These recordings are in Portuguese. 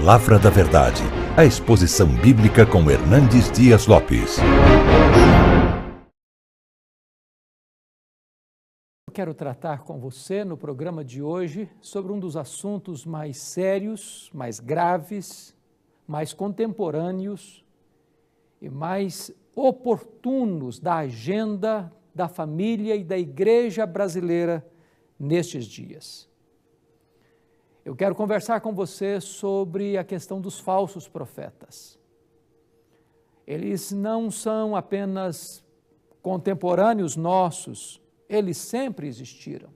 Palavra da Verdade, a exposição bíblica com Hernandes Dias Lopes. Eu quero tratar com você no programa de hoje sobre um dos assuntos mais sérios, mais graves, mais contemporâneos e mais oportunos da agenda da família e da igreja brasileira nestes dias. Eu quero conversar com você sobre a questão dos falsos profetas. Eles não são apenas contemporâneos nossos, eles sempre existiram.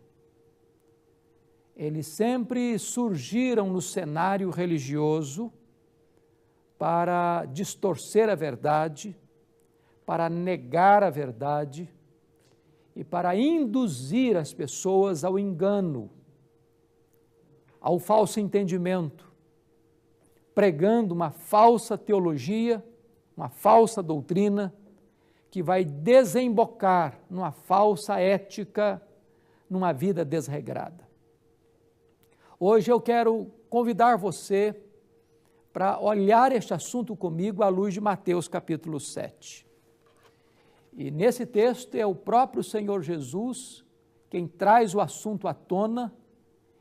Eles sempre surgiram no cenário religioso para distorcer a verdade, para negar a verdade e para induzir as pessoas ao engano, ao falso entendimento, pregando uma falsa teologia, uma falsa doutrina, que vai desembocar numa falsa ética, numa vida desregrada. Hoje eu quero convidar você para olhar este assunto comigo à luz de Mateus capítulo 7. E nesse texto é o próprio Senhor Jesus quem traz o assunto à tona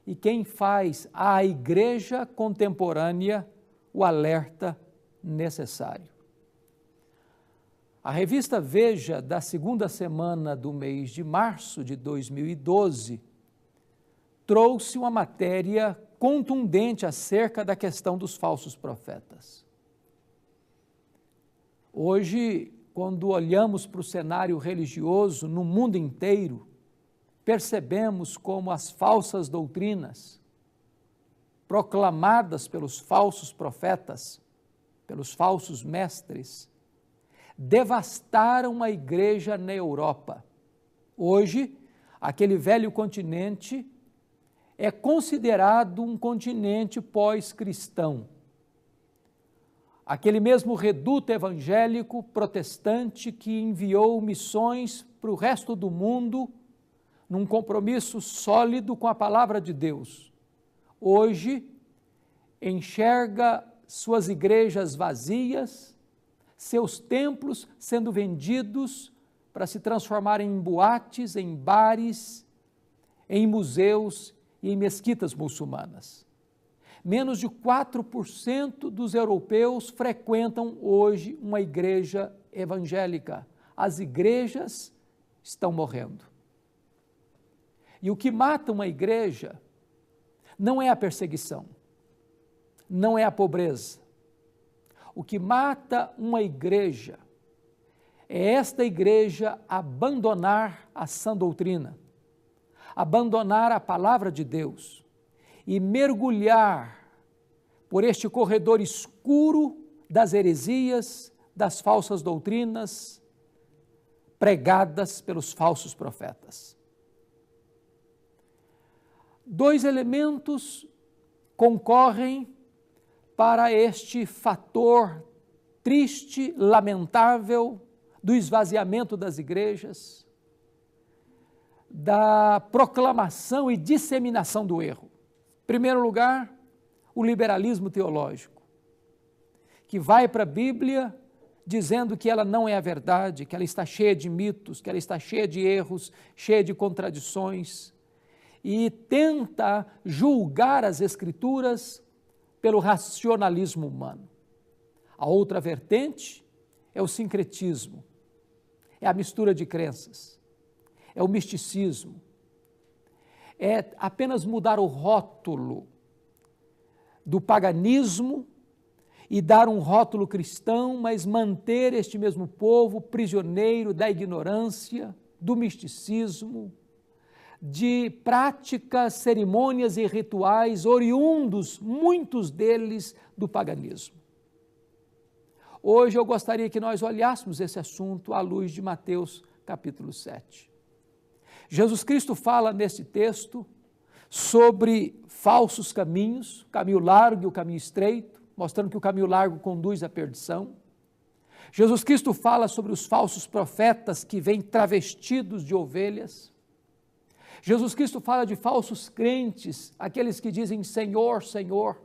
e quem faz à igreja contemporânea o alerta necessário. A revista Veja, da segunda semana do mês de março de 2012, trouxe uma matéria contundente acerca da questão dos falsos profetas. Hoje, quando olhamos para o cenário religioso no mundo inteiro, percebemos como as falsas doutrinas proclamadas pelos falsos profetas, pelos falsos mestres, devastaram a igreja na Europa. Hoje, aquele velho continente é considerado um continente pós-cristão. Aquele mesmo reduto evangélico protestante que enviou missões para o resto do mundo num compromisso sólido com a palavra de Deus, hoje enxerga suas igrejas vazias, seus templos sendo vendidos para se transformarem em boates, em bares, em museus e em mesquitas muçulmanas. Menos de 4% dos europeus frequentam hoje uma igreja evangélica. As igrejas estão morrendo. E o que mata uma igreja não é a perseguição, não é a pobreza. O que mata uma igreja é esta igreja abandonar a sã doutrina, abandonar a palavra de Deus e mergulhar por este corredor escuro das heresias, das falsas doutrinas pregadas pelos falsos profetas. Dois elementos concorrem para este fator triste, lamentável, do esvaziamento das igrejas, da proclamação e disseminação do erro. Em primeiro lugar, o liberalismo teológico, que vai para a Bíblia dizendo que ela não é a verdade, que ela está cheia de mitos, que ela está cheia de erros, cheia de contradições, e tenta julgar as Escrituras pelo racionalismo humano. A outra vertente é o sincretismo, é a mistura de crenças, é o misticismo, é apenas mudar o rótulo do paganismo e dar um rótulo cristão, mas manter este mesmo povo prisioneiro da ignorância, do misticismo, de práticas, cerimônias e rituais oriundos, muitos deles, do paganismo. Hoje eu gostaria que nós olhássemos esse assunto à luz de Mateus capítulo 7. Jesus Cristo fala nesse texto sobre falsos caminhos, o caminho largo e o caminho estreito, mostrando que o caminho largo conduz à perdição. Jesus Cristo fala sobre os falsos profetas que vêm travestidos de ovelhas. Jesus Cristo fala de falsos crentes, aqueles que dizem Senhor, Senhor,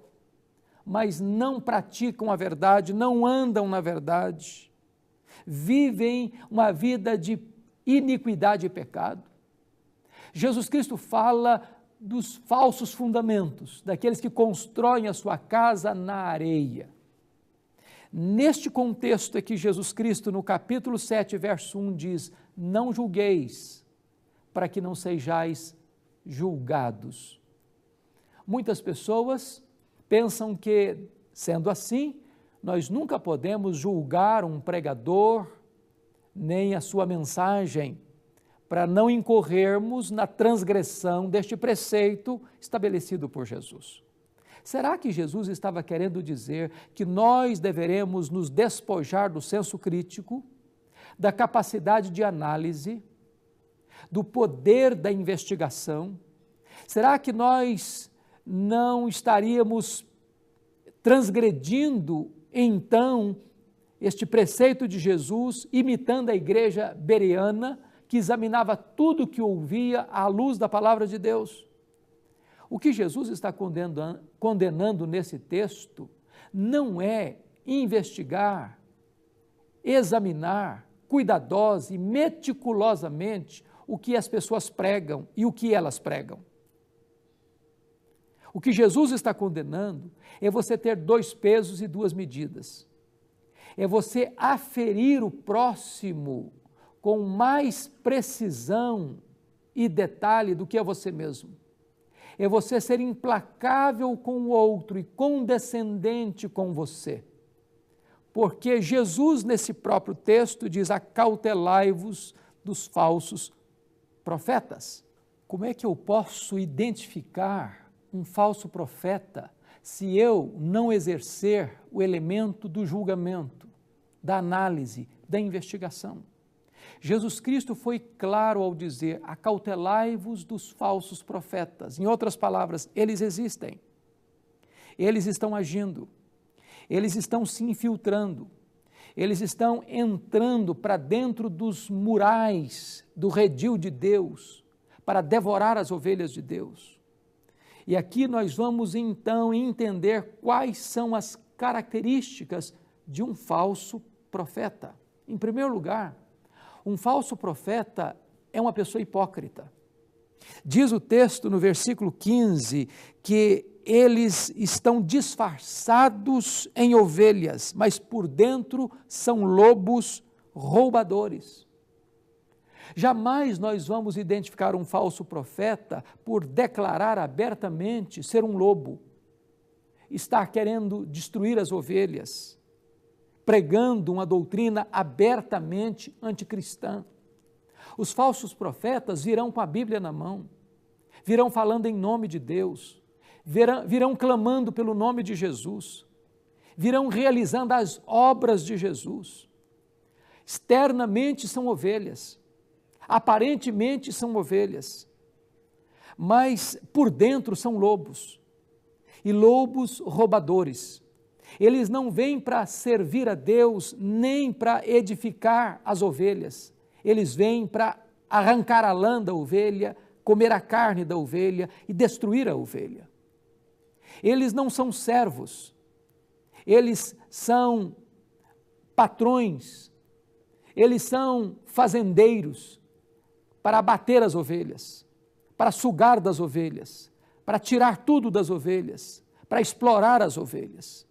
mas não praticam a verdade, não andam na verdade, vivem uma vida de iniquidade e pecado. Jesus Cristo fala dos falsos fundamentos, daqueles que constroem a sua casa na areia. Neste contexto é que Jesus Cristo, no capítulo 7, verso 1, diz: não julgueis, para que não sejais julgados. Muitas pessoas pensam que, sendo assim, nós nunca podemos julgar um pregador, nem a sua mensagem, para não incorrermos na transgressão deste preceito estabelecido por Jesus. Será que Jesus estava querendo dizer que nós deveremos nos despojar do senso crítico, da capacidade de análise, do poder da investigação? Será que nós não estaríamos transgredindo, então, este preceito de Jesus, imitando a igreja bereana, que examinava tudo o que ouvia à luz da palavra de Deus? O que Jesus está condenando nesse texto não é investigar, examinar cuidadosa e meticulosamente o que as pessoas pregam e o que elas pregam. O que Jesus está condenando é você ter 2 pesos e 2 medidas. É você aferir o próximo com mais precisão e detalhe do que a você mesmo. É você ser implacável com o outro e condescendente com você. Porque Jesus, nesse próprio texto, diz: acautelai-vos dos falsos profetas. Como é que eu posso identificar um falso profeta se eu não exercer o elemento do julgamento, da análise, da investigação? Jesus Cristo foi claro ao dizer: acautelai-vos dos falsos profetas. Em outras palavras, eles existem, eles estão agindo, eles estão se infiltrando, eles estão entrando para dentro dos murais do redil de Deus, para devorar as ovelhas de Deus. E aqui nós vamos então entender quais são as características de um falso profeta. Em primeiro lugar, um falso profeta é uma pessoa hipócrita. Diz o texto no versículo 15 que eles estão disfarçados em ovelhas, mas por dentro são lobos roubadores. Jamais nós vamos identificar um falso profeta por declarar abertamente ser um lobo, estar querendo destruir as ovelhas, pregando uma doutrina abertamente anticristã. Os falsos profetas virão com a Bíblia na mão, virão falando em nome de Deus, virão clamando pelo nome de Jesus, virão realizando as obras de Jesus. Externamente são ovelhas, aparentemente são ovelhas, mas por dentro são lobos, e lobos roubadores. Eles não vêm para servir a Deus, nem para edificar as ovelhas. Eles vêm para arrancar a lã da ovelha, comer a carne da ovelha e destruir a ovelha. Eles não são servos, eles são patrões, eles são fazendeiros para abater as ovelhas, para sugar das ovelhas, para tirar tudo das ovelhas, para explorar as ovelhas.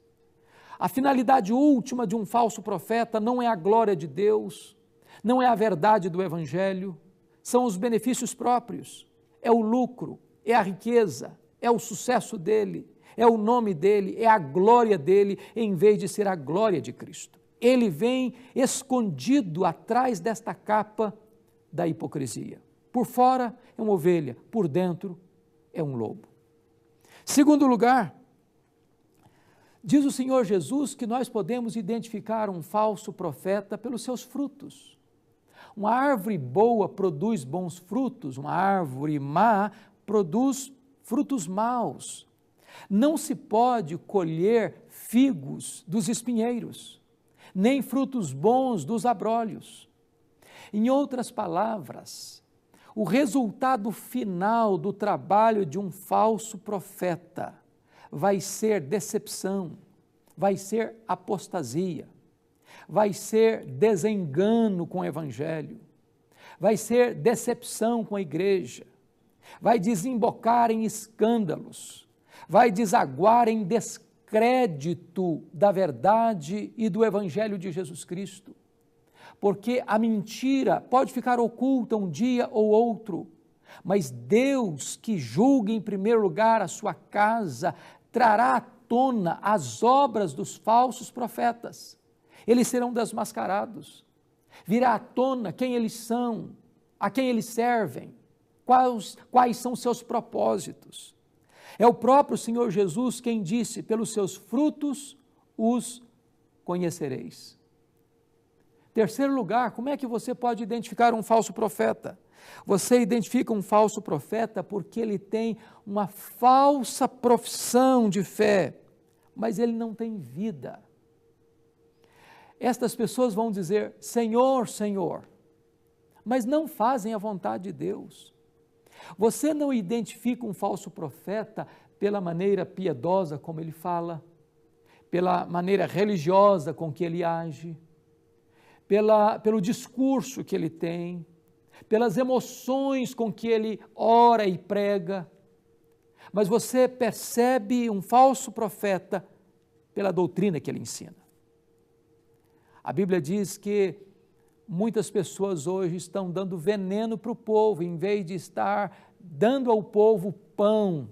A finalidade última de um falso profeta não é a glória de Deus, não é a verdade do Evangelho, são os benefícios próprios, é o lucro, é a riqueza, é o sucesso dele, é o nome dele, é a glória dele, em vez de ser a glória de Cristo. Ele vem escondido atrás desta capa da hipocrisia. Por fora é uma ovelha, por dentro é um lobo. Segundo lugar, diz o Senhor Jesus que nós podemos identificar um falso profeta pelos seus frutos. Uma árvore boa produz bons frutos, uma árvore má produz frutos maus. Não se pode colher figos dos espinheiros, nem frutos bons dos abrolhos. Em outras palavras, o resultado final do trabalho de um falso profeta vai ser decepção, vai ser apostasia, vai ser desengano com o Evangelho, vai ser decepção com a igreja, vai desembocar em escândalos, vai desaguar em descrédito da verdade e do Evangelho de Jesus Cristo. Porque a mentira pode ficar oculta um dia ou outro, mas Deus, que julga em primeiro lugar a sua casa, trará à tona as obras dos falsos profetas. Eles serão desmascarados. Virá à tona quem eles são, a quem eles servem, quais são seus propósitos. É o próprio Senhor Jesus quem disse: pelos seus frutos os conhecereis. Terceiro lugar, como é que você pode identificar um falso profeta? Você identifica um falso profeta porque ele tem uma falsa profissão de fé, mas ele não tem vida. Estas pessoas vão dizer: Senhor, Senhor, mas não fazem a vontade de Deus. Você não identifica um falso profeta pela maneira piedosa como ele fala, pela maneira religiosa com que ele age, pelo discurso que ele tem, pelas emoções com que ele ora e prega, mas você percebe um falso profeta pela doutrina que ele ensina. A Bíblia diz que muitas pessoas hoje estão dando veneno para o povo, em vez de estar dando ao povo pão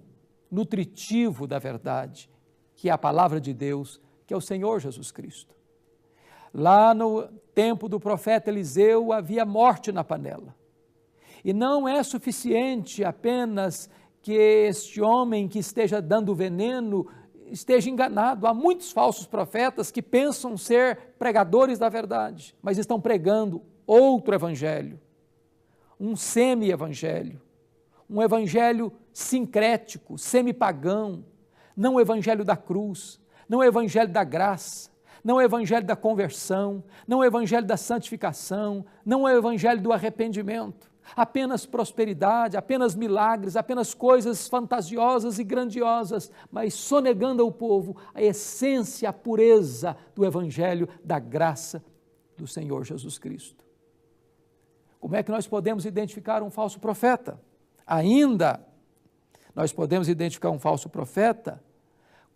nutritivo da verdade, que é a palavra de Deus, que é o Senhor Jesus Cristo. Lá no tempo do profeta Eliseu havia morte na panela. E não é suficiente apenas que este homem que esteja dando veneno esteja enganado. Há muitos falsos profetas que pensam ser pregadores da verdade, mas estão pregando outro evangelho, um semi-evangelho, um evangelho sincrético, semi-pagão, não o evangelho da cruz, não o evangelho da graça, não o evangelho da conversão, não o evangelho da santificação, não o evangelho do arrependimento. Apenas prosperidade, apenas milagres, apenas coisas fantasiosas e grandiosas, mas sonegando ao povo a essência, a pureza do evangelho da graça do Senhor Jesus Cristo. Como é que nós podemos identificar um falso profeta? Ainda, nós podemos identificar um falso profeta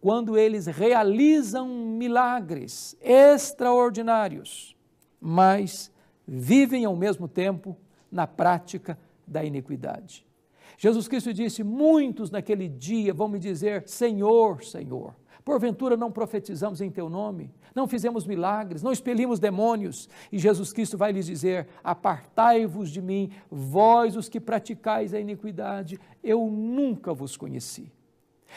quando eles realizam milagres extraordinários, mas vivem ao mesmo tempo na prática da iniquidade. Jesus Cristo disse: muitos naquele dia vão me dizer: Senhor, Senhor, porventura não profetizamos em teu nome, não fizemos milagres, não expelimos demônios? E Jesus Cristo vai lhes dizer: apartai-vos de mim, vós os que praticais a iniquidade, eu nunca vos conheci.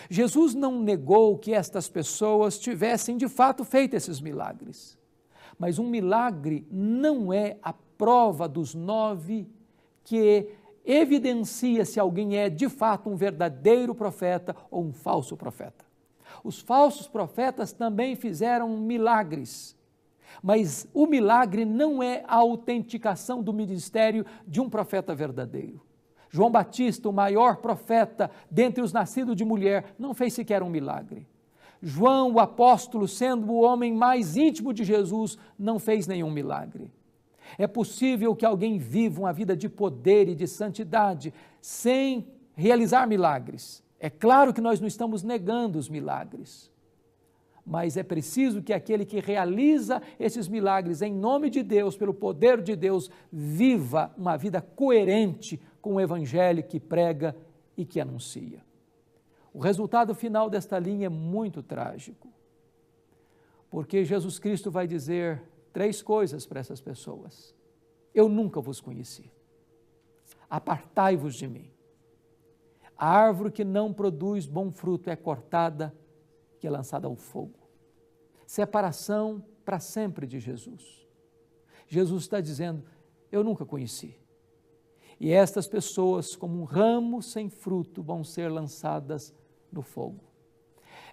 Jesus não negou que estas pessoas tivessem de fato feito esses milagres, mas um milagre não é a prova dos 9 que evidencia se alguém é de fato um verdadeiro profeta ou um falso profeta. Os falsos profetas também fizeram milagres, mas o milagre não é a autenticação do ministério de um profeta verdadeiro. João Batista, o maior profeta dentre os nascidos de mulher, não fez sequer um milagre. João, o apóstolo, sendo o homem mais íntimo de Jesus, não fez nenhum milagre. É possível que alguém viva uma vida de poder e de santidade sem realizar milagres. É claro que nós não estamos negando os milagres, mas é preciso que aquele que realiza esses milagres em nome de Deus, pelo poder de Deus, viva uma vida coerente com o evangelho que prega e que anuncia. O resultado final desta linha é muito trágico, porque Jesus Cristo vai dizer 3 coisas para essas pessoas: eu nunca vos conheci, apartai-vos de mim. A árvore que não produz bom fruto é cortada e é lançada ao fogo. Separação para sempre de Jesus. Jesus está dizendo: eu nunca conheci. E estas pessoas, como um ramo sem fruto, vão ser lançadas no fogo.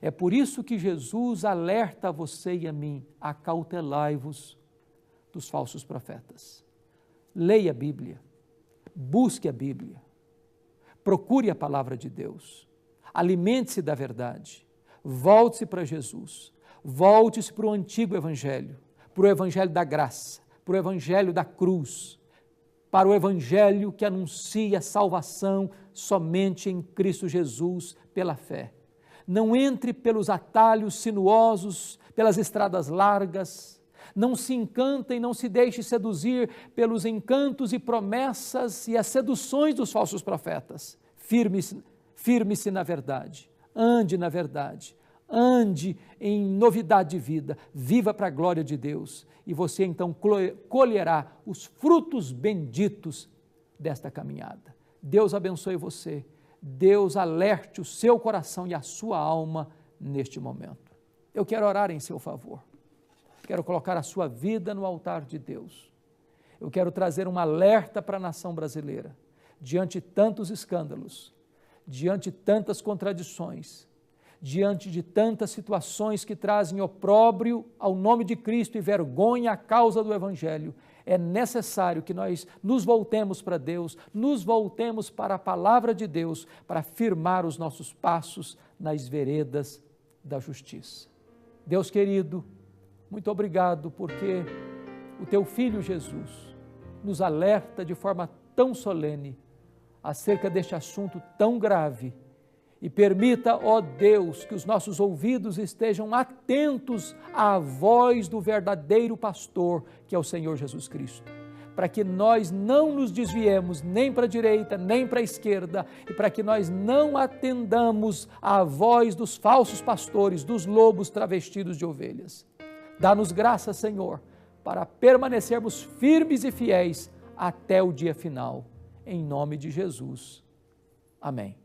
É por isso que Jesus alerta a você e a mim: acautelai-vos dos falsos profetas. Leia a Bíblia, busque a Bíblia, procure a palavra de Deus, alimente-se da verdade, Volte-se para Jesus, volte-se para o antigo evangelho, para o evangelho da graça, para o evangelho da cruz, para o evangelho que anuncia salvação somente em Cristo Jesus pela fé. Não entre pelos atalhos sinuosos, pelas estradas largas, não se encante e não se deixe seduzir pelos encantos e promessas e as seduções dos falsos profetas. Firme-se na verdade, ande na verdade, ande em novidade de vida, viva para a glória de Deus e você então colherá os frutos benditos desta caminhada. Deus abençoe você, Deus alerte o seu coração e a sua alma neste momento. Eu quero orar em seu favor, quero colocar a sua vida no altar de Deus. Eu quero trazer um alerta para a nação brasileira, diante de tantos escândalos, diante de tantas contradições, diante de tantas situações que trazem opróbrio ao nome de Cristo e vergonha à causa do Evangelho. É necessário que nós nos voltemos para Deus, nos voltemos para a palavra de Deus, para firmar os nossos passos nas veredas da justiça. Deus querido, muito obrigado porque o teu Filho Jesus nos alerta de forma tão solene acerca deste assunto tão grave e permita, ó Deus, que os nossos ouvidos estejam atentos à voz do verdadeiro pastor, que é o Senhor Jesus Cristo, para que nós não nos desviemos nem para a direita, nem para a esquerda, e para que nós não atendamos à voz dos falsos pastores, dos lobos travestidos de ovelhas. Dá-nos graça, Senhor, para permanecermos firmes e fiéis até o dia final. Em nome de Jesus. Amém.